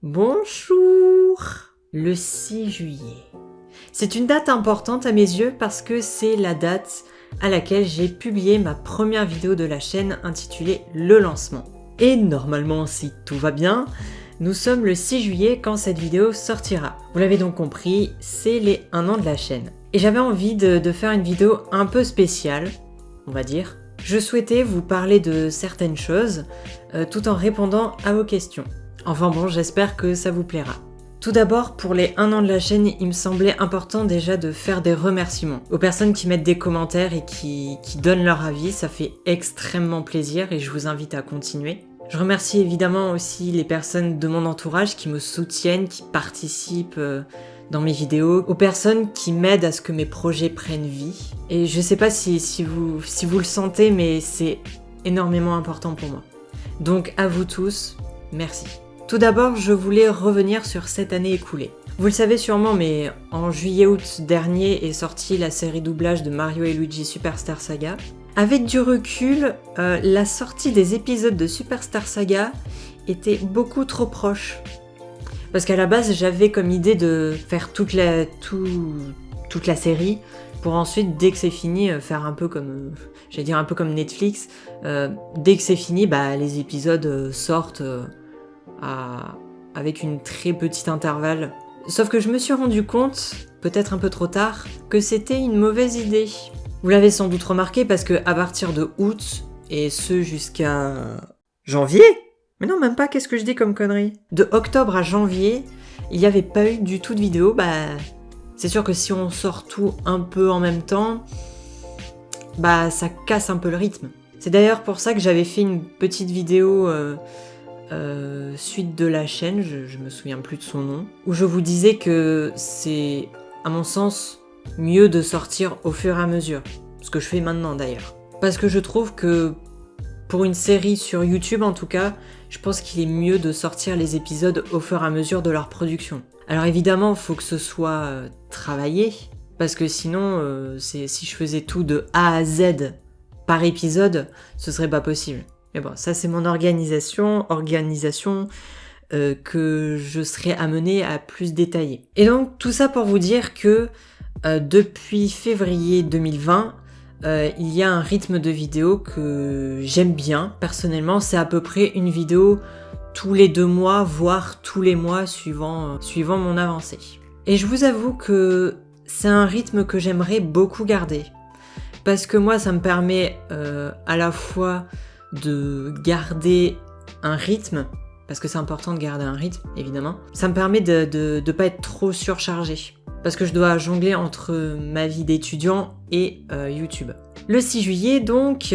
Bonjour! Le 6 juillet. C'est une date importante à mes yeux parce que c'est la date à laquelle j'ai publié ma première vidéo de la chaîne intitulée Le lancement. Et normalement, si tout va bien, nous sommes le 6 juillet quand cette vidéo sortira. Vous l'avez donc compris, c'est les 1 an de la chaîne. Et j'avais envie de faire une vidéo un peu spéciale, on va dire. Je souhaitais vous parler de certaines choses tout en répondant à vos questions. Enfin bon, j'espère que ça vous plaira. Tout d'abord, pour les 1 an de la chaîne, il me semblait important déjà de faire des remerciements aux personnes qui mettent des commentaires et qui donnent leur avis. Ça fait extrêmement plaisir et je vous invite à continuer. Je remercie évidemment aussi les personnes de mon entourage qui me soutiennent, qui participent dans mes vidéos, aux personnes qui m'aident à ce que mes projets prennent vie. Et je sais pas si vous le sentez, mais c'est énormément important pour moi. Donc à vous tous, merci. Tout d'abord, je voulais revenir sur cette année écoulée. Vous le savez sûrement, mais en juillet-août dernier est sortie la série doublage de Mario et Luigi Superstar Saga. Avec du recul, la sortie des épisodes de Superstar Saga était beaucoup trop proche. Parce qu'à la base, j'avais comme idée de faire toute la série pour ensuite, dès que c'est fini, faire un peu comme, j'allais dire un peu comme Netflix. Dès que c'est fini, les épisodes sortent avec une très petite intervalle. Sauf que je me suis rendu compte, peut-être un peu trop tard, que c'était une mauvaise idée. Vous l'avez sans doute remarqué parce que à partir de août, et ce jusqu'à janvier, mais non, même pas, qu'est-ce que je dis comme connerie? De octobre à janvier, il n'y avait pas eu du tout de vidéo. C'est sûr que si on sort tout un peu en même temps, ça casse un peu le rythme. C'est d'ailleurs pour ça que j'avais fait une petite vidéo suite de la chaîne, je me souviens plus de son nom, où je vous disais que c'est, à mon sens, mieux de sortir au fur et à mesure. Ce que je fais maintenant d'ailleurs. Parce que je trouve que pour une série sur YouTube en tout cas, je pense qu'il est mieux de sortir les épisodes au fur et à mesure de leur production. Alors évidemment, il faut que ce soit travaillé, parce que sinon, si je faisais tout de A à Z par épisode, ce serait pas possible. Mais bon, ça c'est mon organisation que je serai amenée à plus détailler. Et donc tout ça pour vous dire que depuis février 2020, il y a un rythme de vidéo que j'aime bien. Personnellement, c'est à peu près une vidéo tous les 2 mois, voire tous les mois suivant mon avancée. Et je vous avoue que c'est un rythme que j'aimerais beaucoup garder. Parce que moi, ça me permet à la fois de garder un rythme, parce que c'est important de garder un rythme, évidemment. Ça me permet de pas être trop surchargé, parce que je dois jongler entre ma vie d'étudiant et YouTube. Le 6 juillet, donc,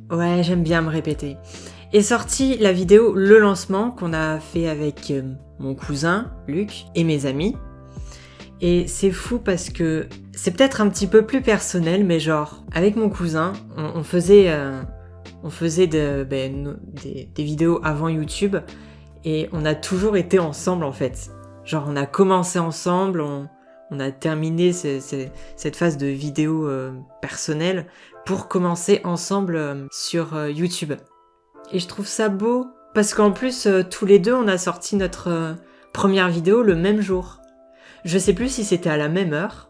ouais, j'aime bien me répéter, est sortie la vidéo Le lancement qu'on a fait avec mon cousin, Luc, et mes amis. Et c'est fou parce que c'est peut-être un petit peu plus personnel, mais genre, avec mon cousin, on faisait des vidéos avant YouTube et on a toujours été ensemble en fait. Genre on a commencé ensemble, on a terminé cette phase de vidéo personnelle pour commencer ensemble sur YouTube. Et je trouve ça beau parce qu'en plus tous les deux on a sorti notre première vidéo le même jour. Je sais plus si c'était à la même heure,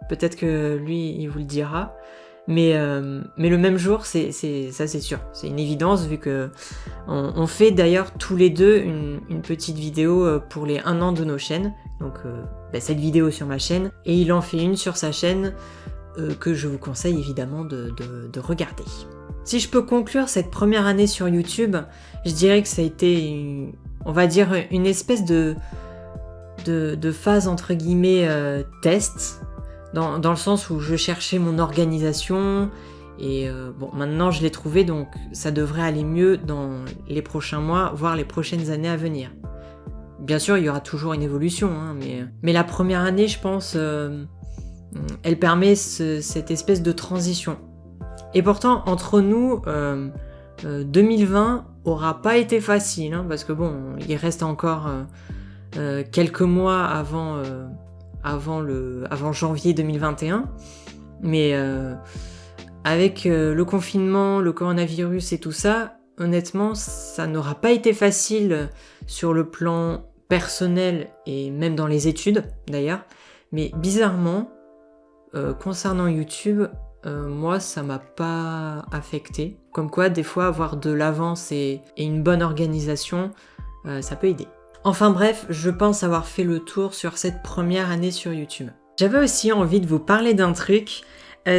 peut-être que lui il vous le dira. Mais le même jour, ça c'est sûr, c'est une évidence vu que on fait d'ailleurs tous les deux une petite vidéo pour les 1 an de nos chaînes. Donc cette vidéo sur ma chaîne et il en fait une sur sa chaîne que je vous conseille évidemment de regarder. Si je peux conclure cette première année sur YouTube, je dirais que ça a été on va dire une espèce de phase entre guillemets test. Dans le sens où je cherchais mon organisation et maintenant je l'ai trouvé, donc ça devrait aller mieux dans les prochains mois, voire les prochaines années à venir. Bien sûr, il y aura toujours une évolution, mais la première année, je pense, elle permet cette espèce de transition. Et pourtant, entre nous, 2020 aura pas été facile, parce que il reste encore quelques mois avant janvier 2021, mais avec le confinement, le coronavirus et tout ça, honnêtement, ça n'aura pas été facile sur le plan personnel et même dans les études d'ailleurs. Mais bizarrement, concernant YouTube, moi ça m'a pas affecté. Comme quoi des fois avoir de l'avance et une bonne organisation, ça peut aider. Enfin bref, je pense avoir fait le tour sur cette première année sur YouTube. J'avais aussi envie de vous parler d'un truc,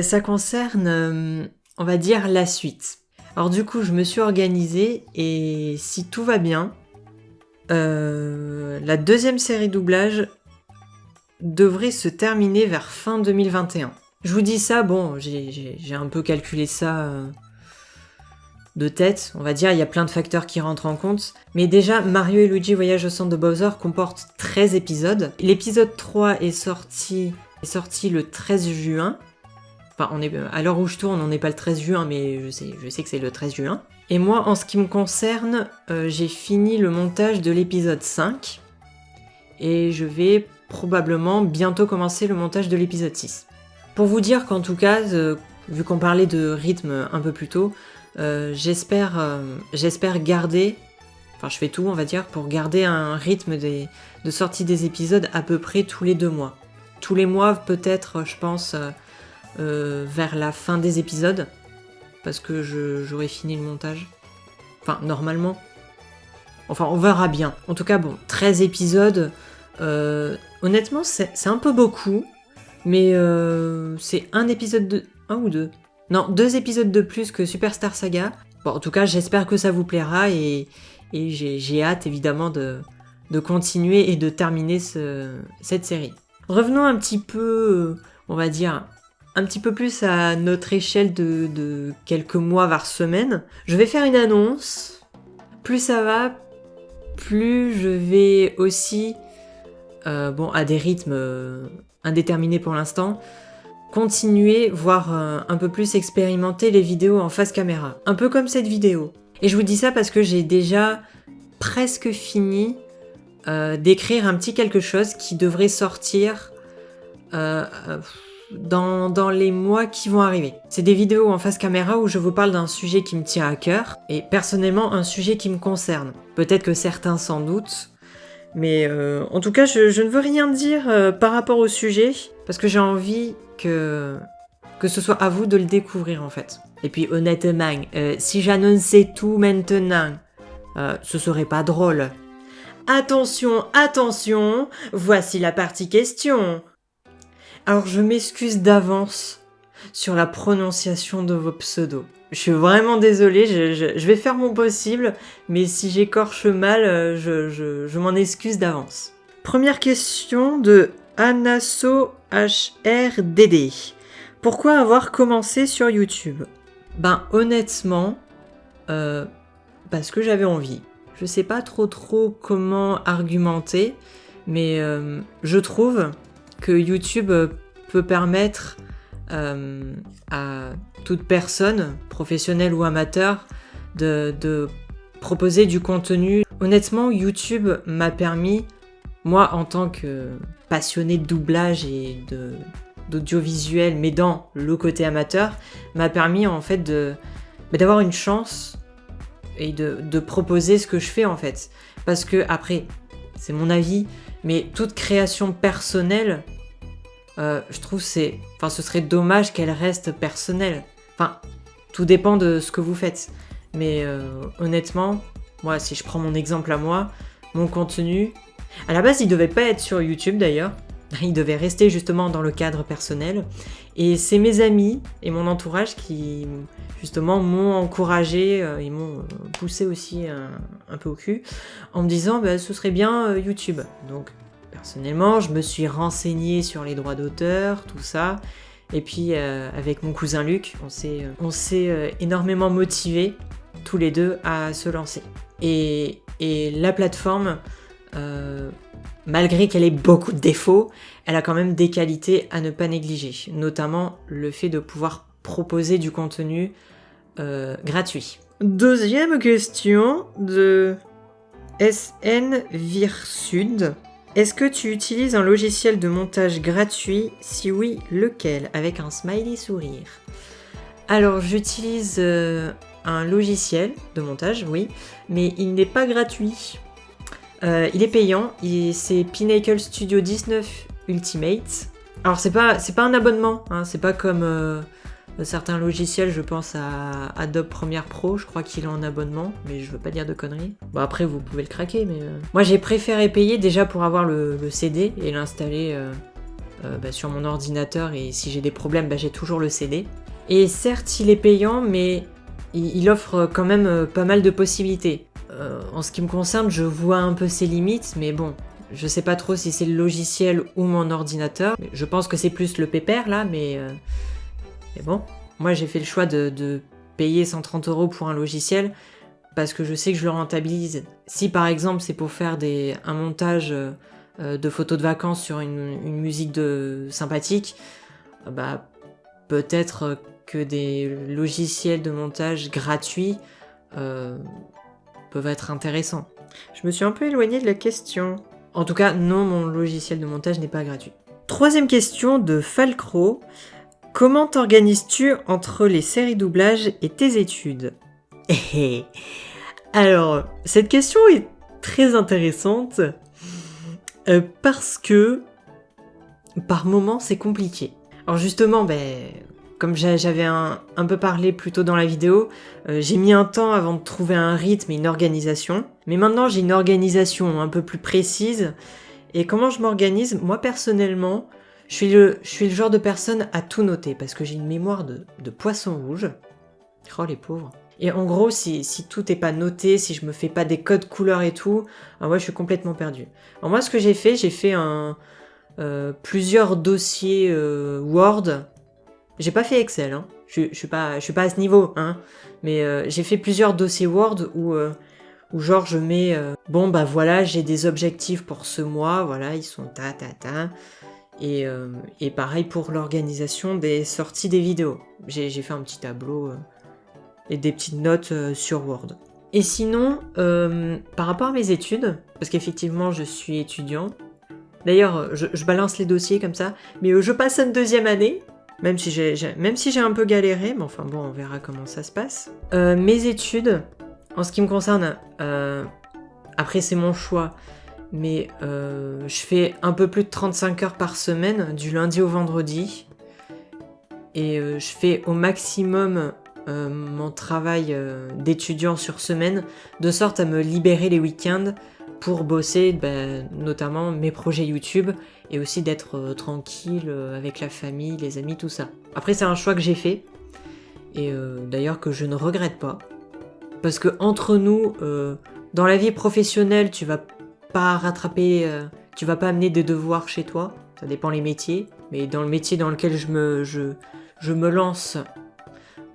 ça concerne, on va dire, la suite. Alors du coup, je me suis organisée et si tout va bien, la deuxième série doublage devrait se terminer vers fin 2021. Je vous dis ça, bon, j'ai un peu calculé ça de tête, on va dire, il y a plein de facteurs qui rentrent en compte. Mais déjà, Mario et Luigi Voyage au centre de Bowser comporte 13 épisodes. L'épisode 3 est sorti le 13 juin. Enfin, à l'heure où je tourne, on n'est pas le 13 juin, mais je sais que c'est le 13 juin. Et moi, en ce qui me concerne, j'ai fini le montage de l'épisode 5. Et je vais probablement bientôt commencer le montage de l'épisode 6. Pour vous dire qu'en tout cas, vu qu'on parlait de rythme un peu plus tôt, j'espère garder, enfin je fais tout on va dire, pour garder un rythme de sortie des épisodes à peu près tous les 2 mois. Tous les mois peut-être, je pense, vers la fin des épisodes, parce que j'aurai fini le montage. Enfin, normalement. Enfin, on verra bien. En tout cas, bon, 13 épisodes, honnêtement, c'est un peu beaucoup, mais c'est un ou deux. Non, 2 épisodes de plus que Superstar Saga. Bon, en tout cas, j'espère que ça vous plaira et j'ai hâte évidemment de continuer et de terminer cette série. Revenons un petit peu, on va dire, un petit peu plus à notre échelle de quelques mois voire semaines. Je vais faire une annonce. Plus ça va, plus je vais aussi, à des rythmes indéterminés pour l'instant, continuer, voire un peu plus expérimenter les vidéos en face caméra. Un peu comme cette vidéo. Et je vous dis ça parce que j'ai déjà presque fini d'écrire un petit quelque chose qui devrait sortir dans les mois qui vont arriver. C'est des vidéos en face caméra où je vous parle d'un sujet qui me tient à cœur, et personnellement un sujet qui me concerne. Peut-être que certains s'en doutent, mais en tout cas je ne veux rien dire par rapport au sujet, parce que j'ai envie que ce soit à vous de le découvrir en fait. Et puis honnêtement, si j'annonçais tout maintenant, ce serait pas drôle. Attention, attention, voici la partie question. Alors je m'excuse d'avance sur la prononciation de vos pseudos. Je suis vraiment désolée, je vais faire mon possible, mais si j'écorche mal, je m'en excuse d'avance. Première question de Anaso HRDD. Pourquoi avoir commencé sur YouTube ? Ben honnêtement, parce que j'avais envie. Je sais pas trop comment argumenter, mais je trouve que YouTube peut permettre à toute personne, professionnelle ou amateur, de proposer du contenu. Honnêtement, YouTube m'a permis, moi en tant que passionné de doublage et d'audiovisuel, mais dans le côté amateur, m'a permis en fait d'avoir une chance et de proposer ce que je fais en fait. Parce que après, c'est mon avis, mais toute création personnelle, je trouve ce serait dommage qu'elle reste personnelle. Enfin, tout dépend de ce que vous faites. Mais honnêtement, moi, si je prends mon exemple à moi, mon contenu, à la base, il devait pas être sur YouTube d'ailleurs. Il devait rester justement dans le cadre personnel. Et c'est mes amis et mon entourage qui, justement, m'ont encouragé, ils m'ont poussé aussi un peu au cul, en me disant ce serait bien YouTube. Donc, personnellement, je me suis renseignée sur les droits d'auteur, tout ça. Et puis, avec mon cousin Luc, on s'est énormément motivés, tous les deux, à se lancer. Et la plateforme, malgré qu'elle ait beaucoup de défauts, elle a quand même des qualités à ne pas négliger, notamment le fait de pouvoir proposer du contenu gratuit. Deuxième question de SN Virsud. Est-ce que tu utilises un logiciel de montage gratuit ? Si oui, lequel ? Avec un smiley sourire. Alors, j'utilise un logiciel de montage, oui, mais il n'est pas gratuit. Il est payant, c'est Pinnacle Studio 19 Ultimate. Alors c'est pas un abonnement, hein, c'est pas comme certains logiciels, je pense à Adobe Premiere Pro, je crois qu'il est en abonnement, mais je veux pas dire de conneries. Bon après vous pouvez le craquer, mais moi j'ai préféré payer déjà pour avoir le CD et l'installer sur mon ordinateur, et si j'ai des problèmes, j'ai toujours le CD. Et certes il est payant, mais il offre quand même pas mal de possibilités. En ce qui me concerne, je vois un peu ses limites, mais bon, je sais pas trop si c'est le logiciel ou mon ordinateur. Je pense que c'est plus le pépère là, mais bon. Moi j'ai fait le choix de payer 130 € pour un logiciel parce que je sais que je le rentabilise. Si par exemple c'est pour faire un montage de photos de vacances sur une musique sympathique, peut-être que des logiciels de montage gratuits peuvent être intéressants. Je me suis un peu éloignée de la question. En tout cas, non, mon logiciel de montage n'est pas gratuit. Troisième question de Falcro. Comment t'organises-tu entre les séries doublage et tes études? Alors, cette question est très intéressante parce que par moments c'est compliqué. Alors justement, comme j'avais un peu parlé plus tôt dans la vidéo, j'ai mis un temps avant de trouver un rythme et une organisation. Mais maintenant, j'ai une organisation un peu plus précise. Et comment je m'organise? Moi, personnellement, je suis le genre de personne à tout noter parce que j'ai une mémoire de poisson rouge. Oh, les pauvres. Et en gros, si tout est pas noté, si je me fais pas des codes couleurs et tout, moi, je suis complètement perdue. Alors moi, ce que j'ai fait plusieurs dossiers Word. J'ai pas fait Excel, hein. Je suis pas à ce niveau, hein. Mais j'ai fait plusieurs dossiers Word où genre je mets voilà, j'ai des objectifs pour ce mois, voilà, ils sont ta. Et pareil pour l'organisation des sorties des vidéos. J'ai fait un petit tableau et des petites notes sur Word. Et sinon, par rapport à mes études, parce qu'effectivement je suis étudiant, d'ailleurs je balance les dossiers comme ça, mais je passe une deuxième année. Même si j'ai un peu galéré, mais enfin bon, on verra comment ça se passe. Mes études, en ce qui me concerne, après c'est mon choix, mais je fais un peu plus de 35 heures par semaine, du lundi au vendredi. Et je fais au maximum mon travail d'étudiant sur semaine, de sorte à me libérer les week-ends pour bosser notamment mes projets YouTube et aussi d'être tranquille avec la famille, les amis, tout ça. Après c'est un choix que j'ai fait et d'ailleurs que je ne regrette pas parce que entre nous, dans la vie professionnelle, tu vas pas rattraper, tu vas pas amener des devoirs chez toi, ça dépend les métiers, mais dans le métier dans lequel je me lance,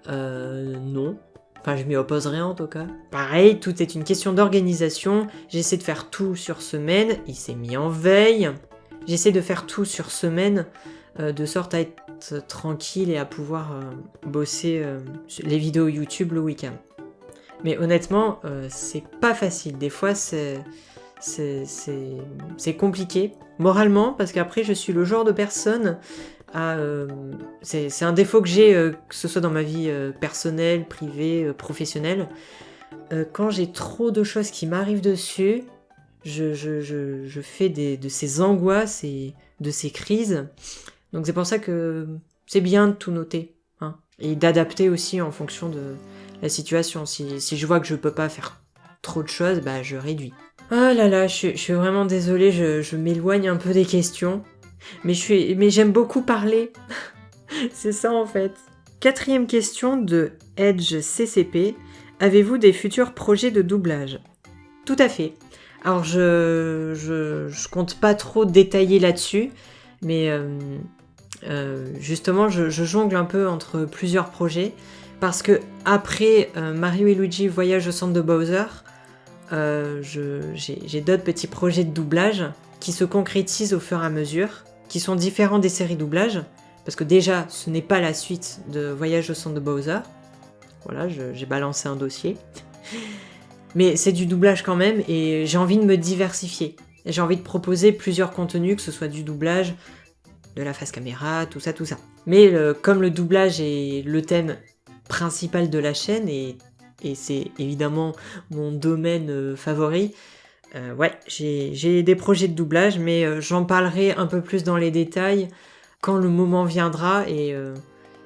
non. Enfin, je m'y opposerai en tout cas. Pareil, tout est une question d'organisation. J'essaie de faire tout sur semaine. Il s'est mis en veille. J'essaie de faire tout sur semaine, de sorte à être tranquille et à pouvoir bosser les vidéos YouTube le week-end. Mais honnêtement, c'est pas facile. Des fois, c'est compliqué. Moralement, parce qu'après, je suis le genre de personne... c'est un défaut que j'ai, que ce soit dans ma vie personnelle, privée, professionnelle. Quand j'ai trop de choses qui m'arrivent dessus, je fais de ces angoisses et de ces crises. Donc c'est pour ça que c'est bien de tout noter, hein, et d'adapter aussi en fonction de la situation. Si je vois que je peux pas faire trop de choses, je réduis. Ah là là, je suis vraiment désolée, je m'éloigne un peu des questions. Mais j'aime beaucoup parler. C'est ça en fait. Quatrième question de Edge CCP. Avez-vous des futurs projets de doublage? Tout à fait. Alors je compte pas trop détailler là-dessus, mais justement je jongle un peu entre plusieurs projets parce que après Mario et Luigi Voyage au centre de Bowser, j'ai d'autres petits projets de doublage qui se concrétisent au fur et à mesure, qui sont différents des séries doublage, parce que déjà, ce n'est pas la suite de Voyage au centre de Bowser. Voilà, j'ai balancé un dossier. Mais c'est du doublage quand même, et j'ai envie de me diversifier. J'ai envie de proposer plusieurs contenus, que ce soit du doublage, de la face caméra, tout ça. Mais comme le doublage est le thème principal de la chaîne, et c'est évidemment mon domaine favori, Ouais, j'ai des projets de doublage, mais j'en parlerai un peu plus dans les détails quand le moment viendra. Et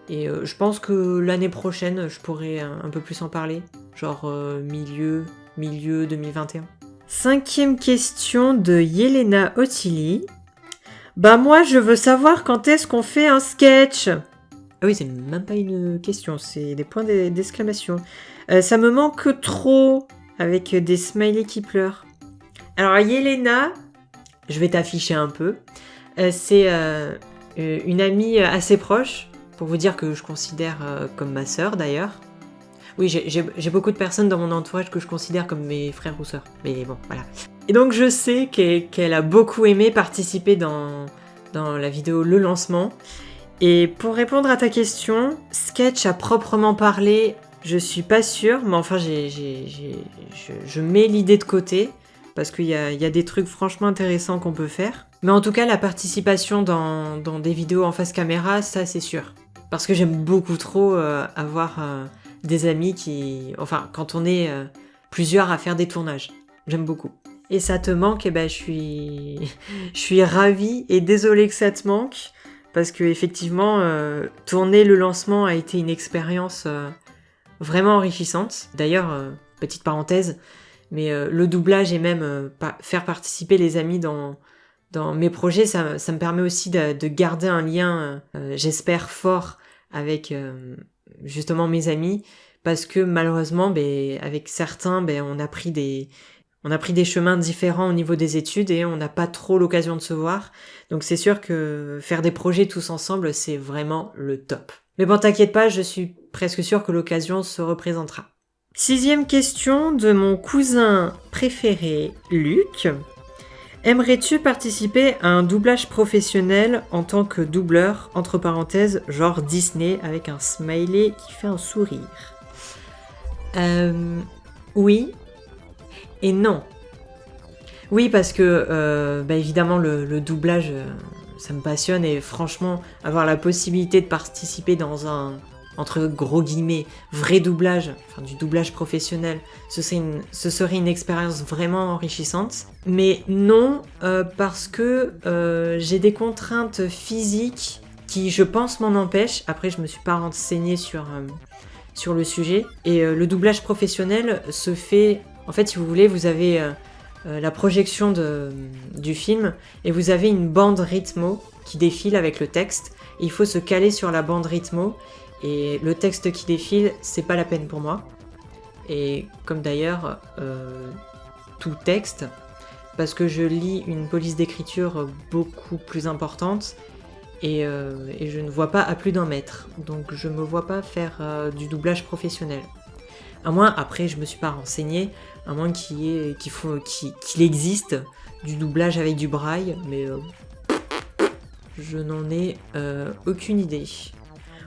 je pense que l'année prochaine, je pourrai un peu plus en parler. Genre milieu 2021. 5e question de Yelena Otili. Bah moi, je veux savoir quand est-ce qu'on fait un sketch. Ah oui, c'est même pas une question, c'est des points d'exclamation. Ça me manque trop, avec des smileys qui pleurent. Alors Yelena, je vais t'afficher un peu. C'est une amie assez proche, pour vous dire que je considère comme ma sœur d'ailleurs. Oui, j'ai beaucoup de personnes dans mon entourage que je considère comme mes frères ou sœurs. Mais bon, voilà. Et donc je sais qu'elle a beaucoup aimé participer dans la vidéo Le Lancement. Et pour répondre à ta question, sketch à proprement parler, je suis pas sûre, mais enfin je mets l'idée de côté, parce qu'il y a des trucs franchement intéressants qu'on peut faire. Mais en tout cas, la participation dans des vidéos en face caméra, ça c'est sûr. Parce que j'aime beaucoup trop avoir des amis qui... Enfin, quand on est plusieurs à faire des tournages. J'aime beaucoup. Et ça te manque, et ben je suis ravie et désolée que ça te manque. Parce que effectivement, tourner Le Lancement a été une expérience vraiment enrichissante. D'ailleurs, petite parenthèse, mais le doublage et même faire participer les amis dans mes projets, ça me permet aussi de garder un lien, j'espère, fort avec justement mes amis. Parce que malheureusement, avec certains, on a pris des chemins différents au niveau des études et on n'a pas trop l'occasion de se voir. Donc c'est sûr que faire des projets tous ensemble, c'est vraiment le top. Mais bon, t'inquiète pas, je suis presque sûre que l'occasion se représentera. 6e question de mon cousin préféré, Luc. Aimerais-tu participer à un doublage professionnel en tant que doubleur, entre parenthèses, genre Disney, avec un smiley qui fait un sourire? Oui. Et non. Oui, parce que évidemment le doublage, ça me passionne et franchement, avoir la possibilité de participer dans un, entre gros guillemets, vrai doublage, enfin du doublage professionnel, ce serait une expérience vraiment enrichissante. Mais non, parce que j'ai des contraintes physiques qui, je pense, m'en empêchent. Après, je me suis pas renseignée sur le sujet. Et le doublage professionnel se fait... En fait, si vous voulez, vous avez la projection du film et vous avez une bande rythmo qui défile avec le texte. Et il faut se caler sur la bande rythmo et le texte qui défile, c'est pas la peine pour moi. Et comme d'ailleurs tout texte, parce que je lis une police d'écriture beaucoup plus importante et je ne vois pas à plus d'1 mètre. Donc je me vois pas faire du doublage professionnel. À moins, après je me suis pas renseignée, à moins qu'il existe du doublage avec du braille, mais je n'en ai aucune idée.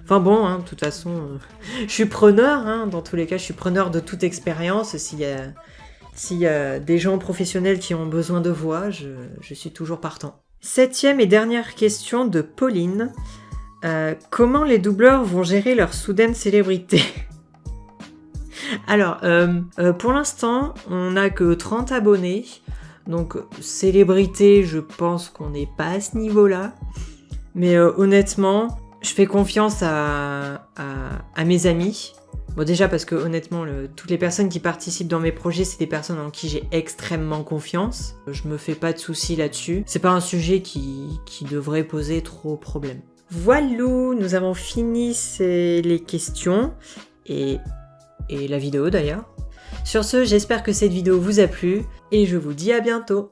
Enfin bon, de toute façon, je suis preneur, dans tous les cas, je suis preneur de toute expérience. S'il y a des gens professionnels qui ont besoin de voix, je suis toujours partant. 7e et dernière question de Pauline. Comment les doubleurs vont gérer leur soudaine célébrité ? Alors, pour l'instant, on n'a que 30 abonnés. Donc, célébrité, je pense qu'on n'est pas à ce niveau-là. Mais honnêtement, je fais confiance à mes amis. Bon, déjà parce que honnêtement, toutes les personnes qui participent dans mes projets, c'est des personnes en qui j'ai extrêmement confiance. Je me fais pas de soucis là-dessus. C'est pas un sujet qui devrait poser trop problème. Voilà, nous avons fini les questions et la vidéo d'ailleurs. Sur ce, j'espère que cette vidéo vous a plu et je vous dis à bientôt.